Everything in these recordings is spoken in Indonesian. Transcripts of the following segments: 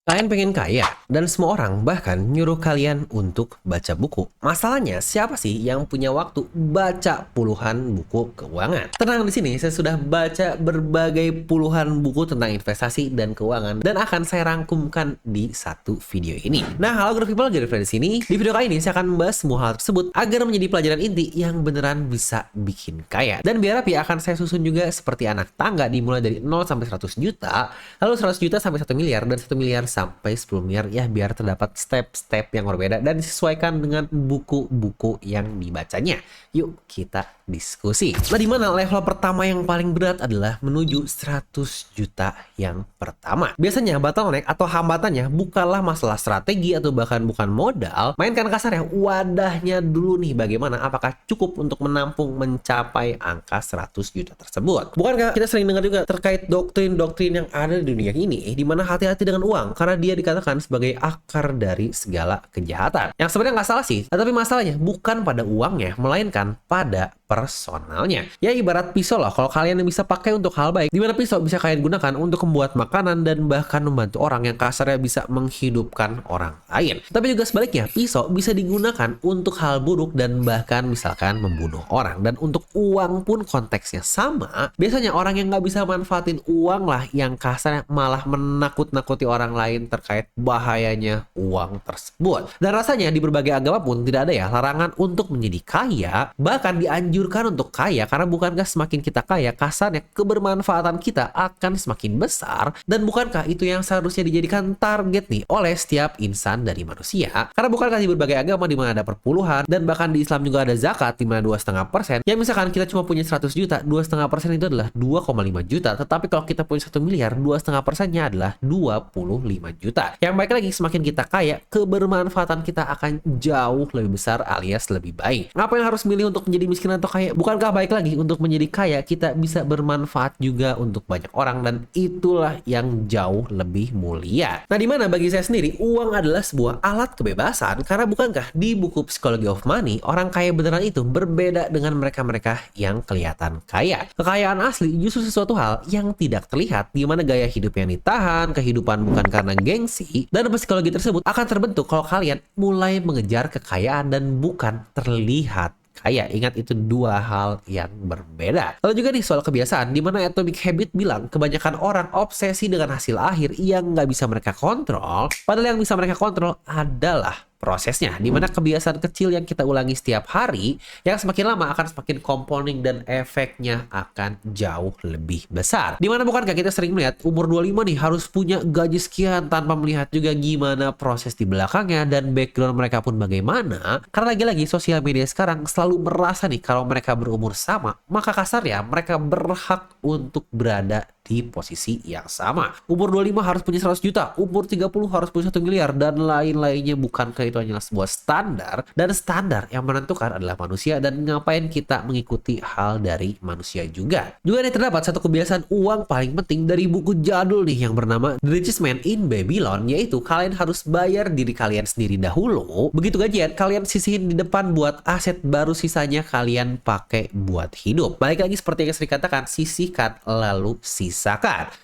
Kalian pengen kaya, dan semua orang bahkan nyuruh kalian untuk baca buku. Masalahnya, siapa sih yang punya waktu baca puluhan buku keuangan? Tenang, di sini saya sudah baca berbagai puluhan buku tentang investasi dan keuangan, dan akan saya rangkumkan di satu video ini. Nah, halo Growth People, jadi di sini. Di video kali ini saya akan membahas semua hal tersebut agar menjadi pelajaran inti yang beneran bisa bikin kaya. Dan biar rapi akan saya susun juga seperti anak tangga dimulai dari 0 sampai 100 juta, lalu 100 juta sampai 1 miliar, dan 1 miliar sampai 10 miliar ya, biar terdapat step-step yang berbeda dan disesuaikan dengan buku-buku yang dibacanya. Yuk kita diskusi. Nah, di mana level pertama yang paling berat adalah menuju 100 juta yang pertama. Biasanya bottleneck atau hambatannya bukanlah masalah strategi atau bahkan bukan modal, mainkan kasarnya wadahnya dulu nih, bagaimana apakah cukup untuk menampung mencapai angka 100 juta tersebut. Bukankah kita sering dengar juga terkait doktrin-doktrin yang ada di dunia ini, di mana hati-hati dengan uang karena dia dikatakan sebagai akar dari segala kejahatan. Yang sebenarnya nggak salah sih, tapi masalahnya bukan pada uangnya, melainkan pada personalnya. Ya ibarat pisau lah, kalau kalian bisa pakai untuk hal baik, dimana pisau bisa kalian gunakan untuk membuat makanan dan bahkan membantu orang, yang kasarnya bisa menghidupkan orang lain. Tapi juga sebaliknya, pisau bisa digunakan untuk hal buruk dan bahkan misalkan membunuh orang. Dan untuk uang pun konteksnya sama. Biasanya orang yang nggak bisa manfaatin uang lah yang kasarnya malah menakut-nakuti orang lain terkait bahayanya uang tersebut. Dan rasanya di berbagai agama pun tidak ada ya larangan untuk menjadi kaya, bahkan dianjurkan untuk kaya, karena bukankah semakin kita kaya, kasarnya kebermanfaatan kita akan semakin besar, dan bukankah itu yang seharusnya dijadikan target nih oleh setiap insan dari manusia? Karena bukankah di berbagai agama di mana ada perpuluhan, dan bahkan di Islam juga ada zakat di mana 2,5%, ya misalkan kita cuma punya 100 juta, 2,5% itu adalah 2,5 juta, tetapi kalau kita punya 1 miliar, 2,5%-nya adalah 25 juta. Yang baik lagi, semakin kita kaya, kebermanfaatan kita akan jauh lebih besar alias lebih baik. Ngapain harus milih untuk menjadi miskin atau kaya? Bukankah baik lagi untuk menjadi kaya kita bisa bermanfaat juga untuk banyak orang, dan itulah yang jauh lebih mulia. Nah, dimana bagi saya sendiri uang adalah sebuah alat kebebasan, karena bukankah di buku Psychology of Money, orang kaya beneran itu berbeda dengan mereka-mereka yang kelihatan kaya. Kekayaan asli justru sesuatu hal yang tidak terlihat, di mana gaya hidup yang ditahan, kehidupan bukan karena gengsi, dan psikologi tersebut akan terbentuk kalau kalian mulai mengejar kekayaan dan bukan terlihat kaya. Ingat, itu dua hal yang berbeda. Lalu juga nih soal kebiasaan, di mana Atomic Habit bilang kebanyakan orang obsesi dengan hasil akhir yang nggak bisa mereka kontrol, padahal yang bisa mereka kontrol adalah prosesnya, dimana kebiasaan kecil yang kita ulangi setiap hari yang semakin lama akan semakin compounding dan efeknya akan jauh lebih besar. Dimana bukankah kita sering melihat umur 25 nih harus punya gaji sekian tanpa melihat juga gimana proses di belakangnya dan background mereka pun bagaimana. Karena lagi-lagi sosial media sekarang selalu merasa nih kalau mereka berumur sama, maka kasarnya mereka berhak untuk berada di posisi yang sama. Umur 25 harus punya 100 juta, umur 30 harus punya 1 miliar, dan lain-lainnya. Bukankah itu hanyalah sebuah standar, dan standar yang menentukan adalah manusia, dan ngapain kita mengikuti hal dari manusia juga. Juga ada terdapat satu kebiasaan uang paling penting dari buku jadul nih yang bernama The Richest Man in Babylon, yaitu kalian harus bayar diri kalian sendiri dahulu, begitu gajian kalian sisihin di depan buat aset, baru sisanya kalian pakai buat hidup. Balik lagi seperti yang sering katakan, sisihkan lalu sisakan.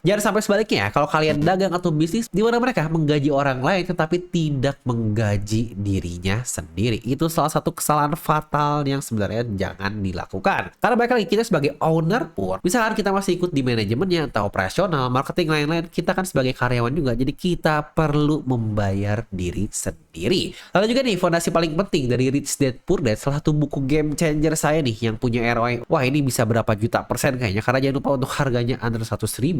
Jangan sampai sebaliknya, kalau kalian dagang atau bisnis di mana mereka menggaji orang lain tetapi tidak menggaji dirinya sendiri. Itu salah satu kesalahan fatal yang sebenarnya jangan dilakukan. Karena balik lagi, kita sebagai owner pun, misalkan kita masih ikut di manajemennya atau operasional, marketing, lain-lain, kita kan sebagai karyawan juga, jadi kita perlu membayar diri sendiri. Lalu juga nih, fondasi paling penting dari Rich Dad Poor Dad, salah satu buku game changer saya nih yang punya ROI, wah ini bisa berapa juta persen kayaknya, karena jangan lupa untuk harganya under 100.000,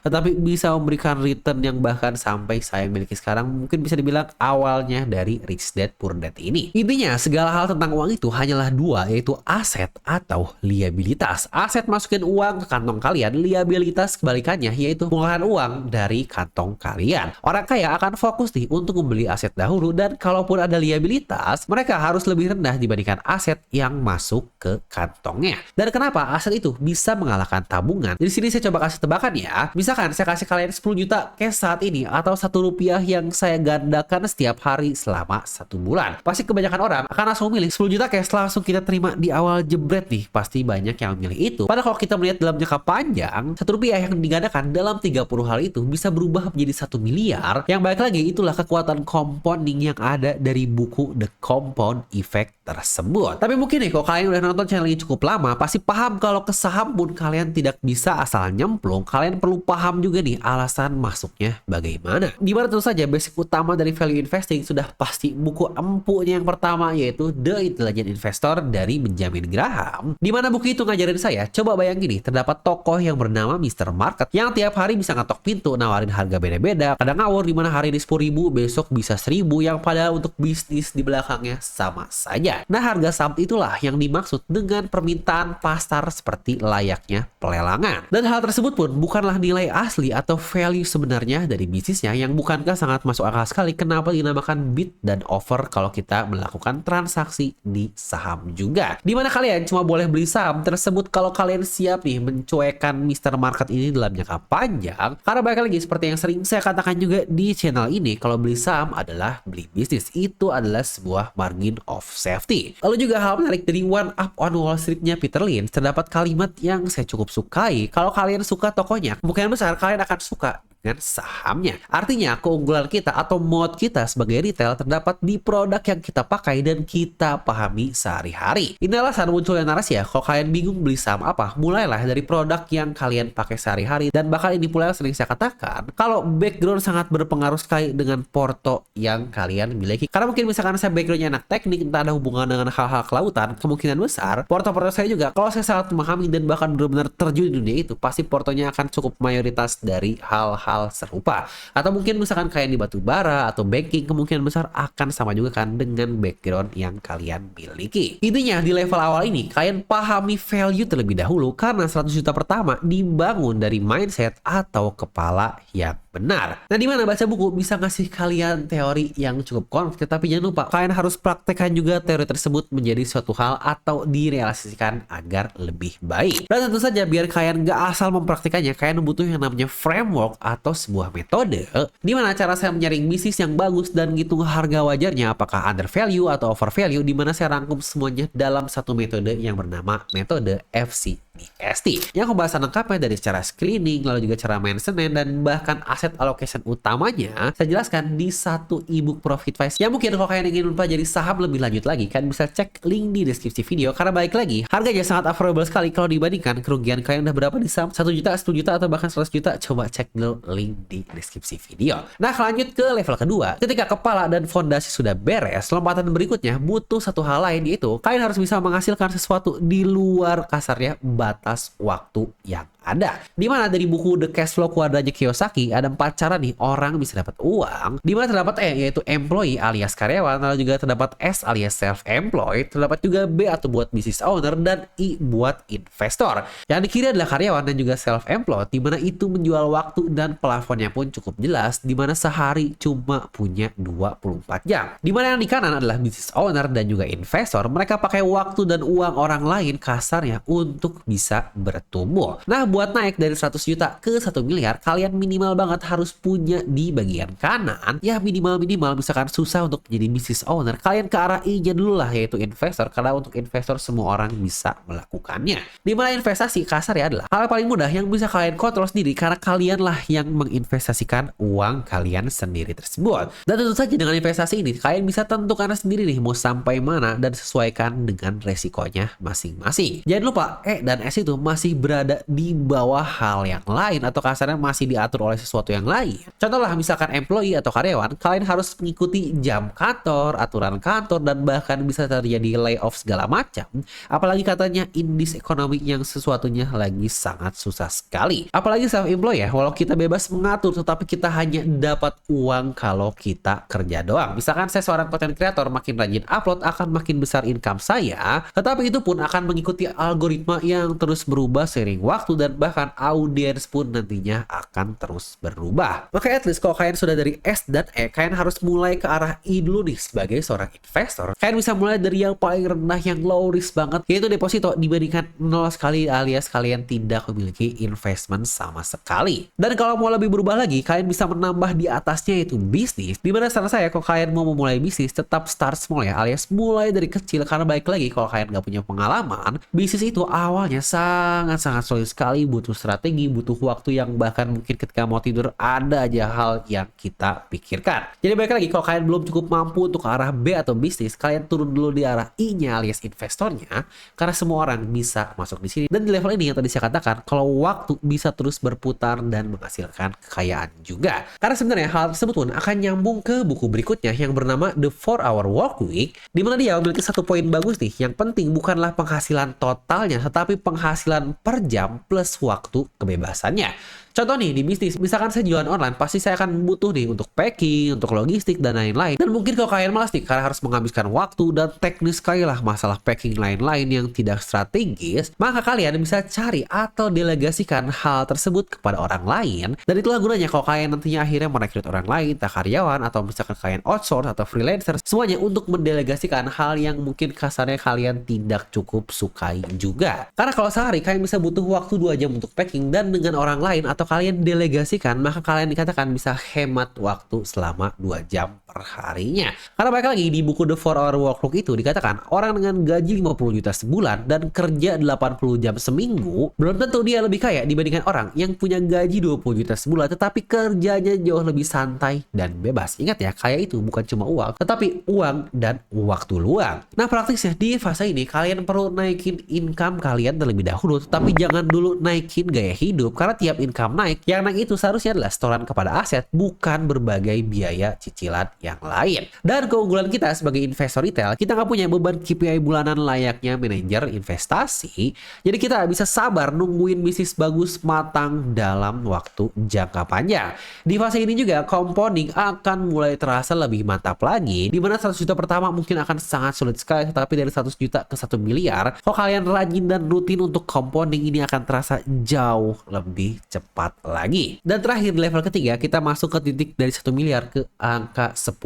tetapi bisa memberikan return yang bahkan sampai saya miliki sekarang, mungkin bisa dibilang awalnya dari Rich Dad Poor Dad ini. Intinya segala hal tentang uang itu hanyalah dua, yaitu aset atau liabilitas. Aset masukin uang ke kantong kalian, liabilitas kebalikannya yaitu mengeluarkan uang dari kantong kalian. Orang kaya akan fokus nih untuk membeli aset dahulu dan kalaupun ada liabilitas, mereka harus lebih rendah dibandingkan aset yang masuk ke kantongnya. Dan kenapa aset itu bisa mengalahkan tabungan? Di sini saya coba kasih tebakan ya. Misalkan saya kasih kalian 10 juta cash saat ini atau 1 rupiah yang saya gandakan setiap hari selama 1 bulan. Pasti kebanyakan orang akan langsung milih 10 juta cash langsung kita terima di awal jebret nih. Pasti banyak yang milih itu. Padahal kalau kita melihat dalam jangka panjang, 1 rupiah yang digandakan dalam 30 hari itu bisa berubah menjadi 1 miliar. Yang baik lagi itulah kekuatan compounding yang ada dari buku The Compound Effect tersebut. Tapi mungkin nih kalau kalian udah nonton channel ini cukup lama, pasti paham kalau ke saham pun kalian tidak bisa asal nyemplung. Kalian perlu paham juga nih alasan masuknya bagaimana. Dimana tentu saja basic utama dari value investing sudah pasti buku empunya yang pertama, yaitu The Intelligent Investor dari Benjamin Graham. Dimana buku itu ngajarin saya, coba bayangin nih, terdapat tokoh yang bernama Mr. Market yang tiap hari bisa ngetok pintu nawarin harga beda-beda, kadang ngawur dimana hari ini 10.000 besok bisa 1.000 yang padahal untuk bisnis di belakangnya sama saja. Nah, harga saham itulah yang dimaksud dengan permintaan pasar seperti layaknya pelelangan. Dan hal tersebut pun bukanlah nilai asli atau value sebenarnya dari bisnisnya, yang bukankah sangat masuk akal sekali kenapa dinamakan bid dan offer kalau kita melakukan transaksi di saham juga. Dimana kalian cuma boleh beli saham tersebut kalau kalian siap nih mencuekan Mr. Market ini dalam jangka panjang. Karena balik lagi seperti yang sering saya katakan juga di channel ini, kalau beli saham adalah beli bisnis. Itu adalah sebuah margin of safety. Lalu juga hal menarik dari One Up on Wall Street-nya Peter Lynch, terdapat kalimat yang saya cukup sukai. Kalau kalian suka tokonya, kemungkinan besar kalian akan suka dengan sahamnya. Artinya keunggulan kita atau moat kita sebagai retail terdapat di produk yang kita pakai dan kita pahami sehari-hari. Ini alasan munculnya narasi ya, kalau kalian bingung beli saham apa, mulailah dari produk yang kalian pakai sehari-hari. Dan bahkan ini pula yang sering saya katakan, kalau background sangat berpengaruh sekali dengan porto yang kalian miliki. Karena mungkin misalkan saya backgroundnya anak teknik, entah ada hubungan dengan hal-hal kelautan, kemungkinan besar porto-porto saya juga, kalau saya sangat memahami dan bahkan benar-benar terjun di dunia itu, pasti portonya akan cukup mayoritas dari hal serupa. Atau mungkin misalkan kalian di batu bara atau banking, kemungkinan besar akan sama juga kan dengan background yang kalian miliki. Intinya di level awal ini kalian pahami value terlebih dahulu, karena 100 juta pertama dibangun dari mindset atau kepala yang benar. Nah, dimana baca buku bisa ngasih kalian teori yang cukup konkret, tapi jangan lupa kalian harus praktekkan juga teori tersebut menjadi suatu hal atau direalisasikan agar lebih baik. Dan tentu saja biar kalian gak asal mempraktikannya, kalian butuh yang namanya framework atau sebuah metode dimana cara saya menyaring bisnis yang bagus dan ngitung harga wajarnya apakah under value atau over value, dimana saya rangkum semuanya dalam satu metode yang bernama metode FCDST, yang pembahasan lengkapnya dari cara screening, lalu juga cara maintenance, dan bahkan aset allocation utamanya saya jelaskan di satu ebook Profit Wise, yang mungkin kalau kalian ingin mempelajari saham lebih lanjut lagi, kalian bisa cek link di deskripsi video. Karena balik lagi harganya sangat affordable sekali kalau dibandingkan kerugian kalian udah berapa di saham, 1 juta, 10 juta, atau bahkan 100 juta. Coba cek dulu link di deskripsi video. Nah, lanjut ke level kedua. Ketika kepala dan fondasi sudah beres, lompatan berikutnya butuh satu hal lain, yaitu kalian harus bisa menghasilkan sesuatu di luar kasarnya batas waktu yang ada. Dimana dari buku The Cash Flow Quadrant Kiyosaki ada 4 cara nih orang bisa dapat uang. Dimana terdapat E, yaitu employee alias karyawan, lalu juga terdapat S alias self-employed, terdapat juga B atau buat business owner, dan I buat investor. Yang di kiri adalah karyawan dan juga self-employed, dimana itu menjual waktu dan plafonnya pun cukup jelas, dimana sehari cuma punya 24 jam. Dimana yang di kanan adalah business owner dan juga investor, mereka pakai waktu dan uang orang lain kasarnya untuk bisa bertumbuh. Nah, buat naik dari 100 juta ke 1 miliar, kalian minimal banget harus punya di bagian kanan, ya minimal misalkan susah untuk menjadi business owner, kalian ke arah I-nya dulu lah, yaitu investor, karena untuk investor semua orang bisa melakukannya. Dimana investasi kasar ya adalah hal paling mudah yang bisa kalian kontrol sendiri, karena kalian lah yang menginvestasikan uang kalian sendiri tersebut. Dan tentu saja dengan investasi ini kalian bisa tentukan sendiri nih mau sampai mana dan sesuaikan dengan resikonya masing-masing. Jangan lupa E dan S itu masih berada di bawah hal yang lain, atau kasarnya masih diatur oleh sesuatu yang lain. Contohlah misalkan employee atau karyawan, kalian harus mengikuti jam kantor, aturan kantor, dan bahkan bisa terjadi layoff segala macam. Apalagi katanya in this economy yang sesuatunya lagi sangat susah sekali. Apalagi self-employed ya, walau kita bebas mengatur, tetapi kita hanya dapat uang kalau kita kerja doang. Misalkan saya seorang content creator, makin rajin upload akan makin besar income saya, tetapi itu pun akan mengikuti algoritma yang terus berubah seiring waktu dan dan bahkan audiens pun nantinya akan terus berubah. Maka at least kalau kalian sudah dari S dan E, kalian harus mulai ke arah I dulu nih sebagai seorang investor. Kalian bisa mulai dari yang paling rendah, yang low risk banget, yaitu deposito dibandingkan 0 sekali, alias kalian tidak memiliki investment sama sekali. Dan kalau mau lebih berubah lagi, kalian bisa menambah di atasnya yaitu bisnis. Dimana saran saya kalau kalian mau memulai bisnis tetap start small ya, alias mulai dari kecil, karena baik lagi kalau kalian nggak punya pengalaman, bisnis itu awalnya sangat-sangat sulit sekali, butuh strategi, butuh waktu yang bahkan mungkin ketika mau tidur ada aja hal yang kita pikirkan. Jadi baik lagi kalau kalian belum cukup mampu untuk ke arah B atau bisnis, kalian turun dulu di arah I-nya alias investornya, karena semua orang bisa masuk di sini. Dan di level ini yang tadi saya katakan, kalau waktu bisa terus berputar dan menghasilkan kekayaan juga. Karena sebenarnya hal tersebut pun akan nyambung ke buku berikutnya yang bernama The 4-Hour Workweek, di mana dia memiliki satu poin bagus nih. Yang penting bukanlah penghasilan totalnya, tetapi penghasilan per jam plus waktu kebebasannya. Contoh nih di bisnis, misalkan saya jualan online, pasti saya akan butuh nih untuk packing, untuk logistik, dan lain-lain. Dan mungkin kalau kalian malas nih, karena harus menghabiskan waktu dan teknis sekali lah masalah packing lain-lain yang tidak strategis, maka kalian bisa cari atau delegasikan hal tersebut kepada orang lain. Dan itulah gunanya kalau kalian nantinya akhirnya merekrut orang lain, entah karyawan, atau misalkan kalian outsource atau freelancer, semuanya untuk mendelegasikan hal yang mungkin kasarnya kalian tidak cukup sukai juga. Karena kalau sehari kalian bisa butuh waktu 2 jam untuk packing, dan dengan orang lain atau kalian delegasikan, maka kalian dikatakan bisa hemat waktu selama 2 jam per harinya. Karena baik lagi di buku The 4-Hour Workweek itu dikatakan orang dengan gaji 50 juta sebulan dan kerja 80 jam seminggu belum tentu dia lebih kaya dibandingkan orang yang punya gaji 20 juta sebulan tetapi kerjanya jauh lebih santai dan bebas. Ingat ya, kaya itu bukan cuma uang, tetapi uang dan waktu luang. Nah praktisnya di fase ini kalian perlu naikin income kalian terlebih dahulu, tapi jangan dulu naikin gaya hidup, karena tiap income naik, yang naik itu seharusnya adalah setoran kepada aset, bukan berbagai biaya cicilan yang lain. Dan keunggulan kita sebagai investor retail, kita nggak punya beban KPI bulanan layaknya manajer investasi. Jadi kita bisa sabar nungguin bisnis bagus matang dalam waktu jangka panjang. Di fase ini juga compounding akan mulai terasa lebih mantap lagi, dimana 100 juta pertama mungkin akan sangat sulit sekali, tetapi dari 100 juta ke 1 miliar, kalau kalian rajin dan rutin untuk compounding, ini akan terasa jauh lebih cepat lagi. Dan terakhir di level ketiga, kita masuk ke titik dari 1 miliar ke angka 10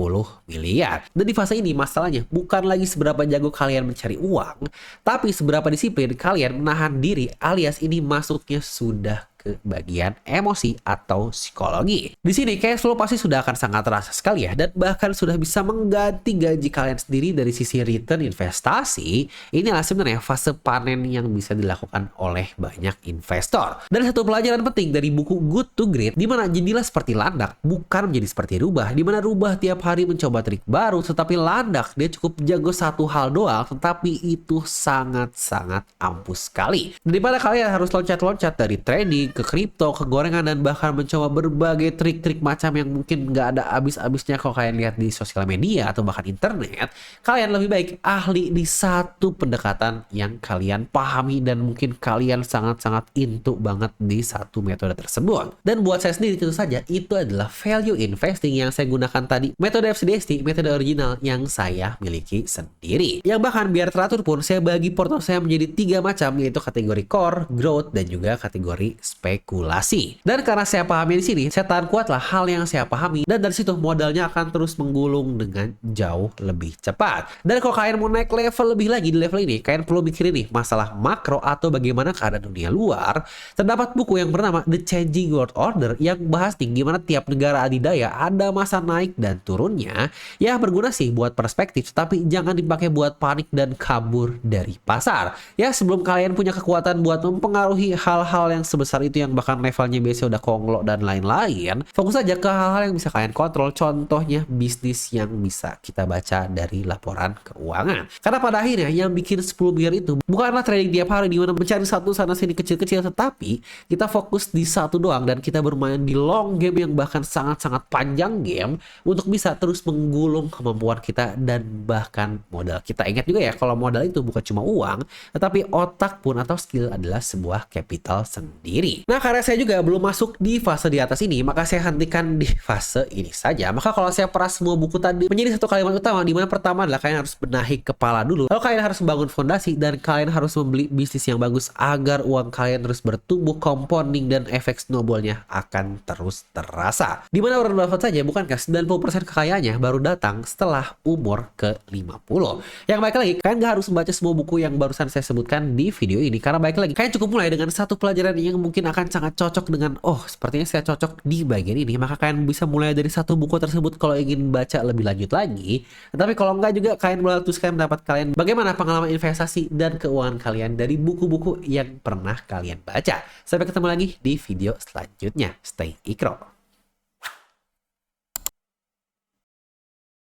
miliar. Dan di fase ini masalahnya bukan lagi seberapa jago kalian mencari uang, tapi seberapa disiplin kalian menahan diri, alias ini masuknya sudah ke bagian emosi atau psikologi. Di sini cash flow pasti sudah akan sangat terasa sekali ya, dan bahkan sudah bisa mengganti gaji kalian sendiri. Dari sisi return investasi, inilah sebenarnya fase panen yang bisa dilakukan oleh banyak investor. Dan satu pelajaran penting dari buku Good to Great, di mana jadilah seperti landak, bukan menjadi seperti rubah, di mana rubah tiap hari mencoba trik baru, tetapi landak dia cukup jago satu hal doang, tetapi itu sangat-sangat ampuh sekali. Daripada kalian harus loncat-loncat dari trading ke kripto, ke gorengan, dan bahkan mencoba berbagai trik-trik macam yang mungkin nggak ada habis-habisnya kalau kalian lihat di sosial media atau bahkan internet, kalian lebih baik ahli di satu pendekatan yang kalian pahami dan mungkin kalian sangat-sangat into banget di satu metode tersebut. Dan buat saya sendiri tentu saja itu adalah value investing yang saya gunakan tadi, metode FCDST, metode original yang saya miliki sendiri. Yang bahkan biar teratur pun saya bagi portfolio saya menjadi 3 macam, yaitu kategori core, growth, dan juga kategori spekulasi. Dan karena saya pahami di sini, saya tahan kuatlah hal yang saya pahami, dan dari situ modalnya akan terus menggulung dengan jauh lebih cepat. Dan kalau kalian mau naik level lebih lagi di level ini, kalian perlu mikirin nih masalah makro atau bagaimana keadaan dunia luar. Terdapat buku yang bernama The Changing World Order yang bahas nih gimana tiap negara adidaya ada masa naik dan turunnya. Ya berguna sih buat perspektif, tapi jangan dipakai buat panik dan kabur dari pasar. Ya sebelum kalian punya kekuatan buat mempengaruhi hal-hal yang sebesar itu yang bahkan levelnya biasanya udah konglo dan lain-lain, fokus aja ke hal-hal yang bisa kalian kontrol. Contohnya bisnis yang bisa kita baca dari laporan keuangan. Karena pada akhirnya yang bikin 10 miliar itu bukanlah trading tiap hari di mana mencari satu sana sini kecil-kecil, tetapi kita fokus di satu doang dan kita bermain di long game yang bahkan sangat-sangat panjang game untuk bisa terus menggulung kemampuan kita dan bahkan modal kita. Ingat juga ya, kalau modal itu bukan cuma uang, tetapi otak pun atau skill adalah sebuah capital sendiri. ini. Nah, karena saya juga belum masuk di fase di atas ini, maka saya hentikan di fase ini saja. Maka kalau saya peras semua buku tadi menjadi satu kalimat utama, di mana pertama adalah kalian harus benahi kepala dulu. Lalu kalian harus membangun fondasi dan kalian harus membeli bisnis yang bagus agar uang kalian terus bertumbuh, compounding, dan efek snowballnya akan terus terasa. Di mana Warren Buffett saja, bukankah 90% kekayaannya baru datang setelah umur ke-50. Yang baik lagi, kalian gak harus membaca semua buku yang barusan saya sebutkan di video ini. Karena baik lagi, kalian cukup mulai dengan satu pelajaran yang mungkin akan sangat cocok dengan, oh sepertinya saya cocok di bagian ini. Maka kalian bisa mulai dari satu buku tersebut kalau ingin baca lebih lanjut lagi. Tetapi kalau enggak juga, kalian boleh tuliskan pendapat kalian bagaimana pengalaman investasi dan keuangan kalian dari buku-buku yang pernah kalian baca. Sampai ketemu lagi di video selanjutnya. Stay ikro.